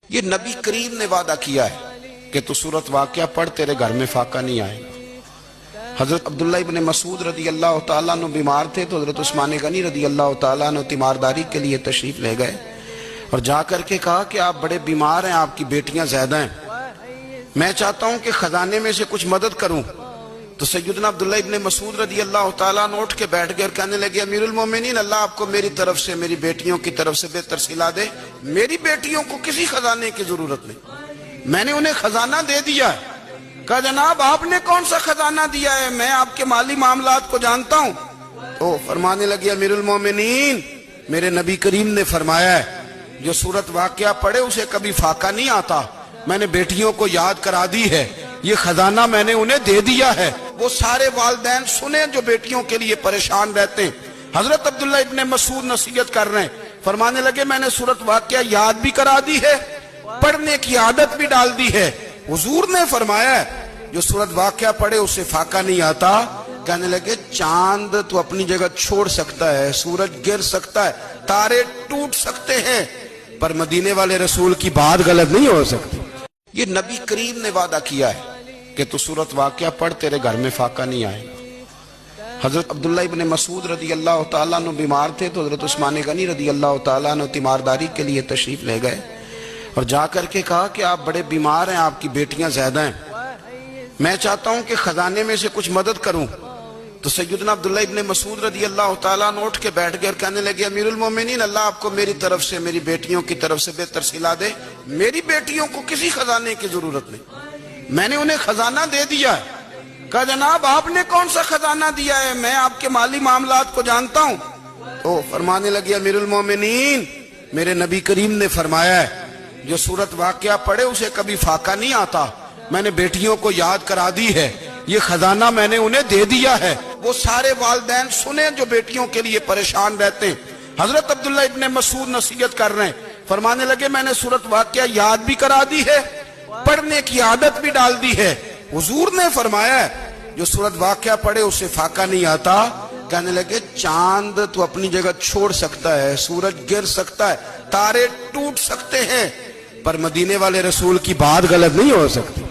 یہ نبی کریم نے وعدہ کیا ہے کہ تو سورت واقعہ پڑھ تیرے گھر میں فاقہ نہیں آئے گا۔ حضرت عبداللہ ابن مسعود رضی اللہ تعالیٰ عنہ بیمار تھے تو حضرت عثمان غنی رضی اللہ تعالیٰ عنہ تیمارداری کے لیے تشریف لے گئے اور جا کر کے کہا کہ آپ بڑے بیمار ہیں، آپ کی بیٹیاں زیادہ ہیں، میں چاہتا ہوں کہ خزانے میں سے کچھ مدد کروں۔ تو سیدنا عبداللہ ابن مسعود رضی اللہ تعالیٰ عنہ اٹھ کے بیٹھ گئے اور کہنے لگے امیر المومنین، اللہ آپ کو میری طرف سے، میری بیٹیوں کی طرف سے بہتر صلہ دے، میری بیٹیوں کو کسی خزانے کی ضرورت نہیں، میں نے انہیں خزانہ دے دیا ہے۔ کہا جناب آپ نے کون سا خزانہ دیا ہے، میں آپ کے مالی معاملات کو جانتا ہوں۔ تو فرمانے لگے امیر المومنین، میرے نبی کریم نے فرمایا ہے جو سورت واقعہ پڑھے اسے کبھی فاقہ نہیں آتا، میں نے بیٹیوں کو یاد کرا دی ہے، یہ خزانہ میں نے انہیں دے دیا ہے۔ وہ سارے والدین سنیں جو بیٹیوں کے لیے پریشان رہتے ہیں۔ حضرت عبداللہ ابن مسعود نصیحت کر رہے ہیں، فرمانے لگے میں نے سورت واقعہ یاد بھی کرا دی ہے، پڑھنے کی عادت بھی ڈال دی ہے۔ حضور نے فرمایا ہے جو سورت واقعہ پڑھے اسے فاقہ نہیں آتا۔ کہنے لگے چاند تو اپنی جگہ چھوڑ سکتا ہے، سورج گر سکتا ہے، تارے ٹوٹ سکتے ہیں، پر مدینے والے رسول کی بات غلط نہیں ہو سکتی۔ یہ نبی کریم نے وعدہ کیا ہے کہ تو سورت واقعہ پڑھ تیرے گھر میں فاقہ نہیں آئے گا۔ حضرت عبداللہ ابن مسعود رضی اللہ تعالیٰ عنہ بیمار تھے تو حضرت عثمان غنی رضی اللہ تعالیٰ عنہ تیمارداری کے لیے تشریف لے گئے اور جا کر کے کہا کہ آپ بڑے بیمار ہیں، آپ کی بیٹیاں زیادہ ہیں، میں چاہتا ہوں کہ خزانے میں سے کچھ مدد کروں۔ تو سیدنا عبداللہ ابن مسعود رضی اللہ تعالیٰ عنہ اٹھ کے بیٹھ گئے اور کہنے لگے امیر المومنین، اللہ آپ کو میری طرف سے، میری بیٹیوں کی طرف سے بہتر صلہ دے، میری بیٹیوں کو کسی خزانے کی ضرورت نہیں، میں نے انہیں خزانہ دے دیا ہے۔ کہا جناب آپ نے کون سا خزانہ دیا ہے، میں آپ کے مالی معاملات کو جانتا ہوں۔ تو فرمانے لگے امیر المومنین، میرے نبی کریم نے فرمایا ہے جو سورت واقعہ پڑھے اسے کبھی فاقہ نہیں آتا، میں نے بیٹیوں کو یاد کرا دی ہے، یہ خزانہ میں نے انہیں دے دیا ہے۔ وہ سارے والدین سنیں جو بیٹیوں کے لیے پریشان رہتے ہیں۔ حضرت عبداللہ ابن مسعود نصیحت کر رہے ہیں، فرمانے لگے میں نے سورت واقعہ یاد بھی کرا دی ہے، پڑھنے کی عادت بھی ڈال دی ہے۔ حضور نے فرمایا ہے جو سورت واقعہ پڑھے اسے فاقہ نہیں آتا۔ کہنے لگے چاند تو اپنی جگہ چھوڑ سکتا ہے، سورج گر سکتا ہے، تارے ٹوٹ سکتے ہیں، پر مدینے والے رسول کی بات غلط نہیں ہو سکتی۔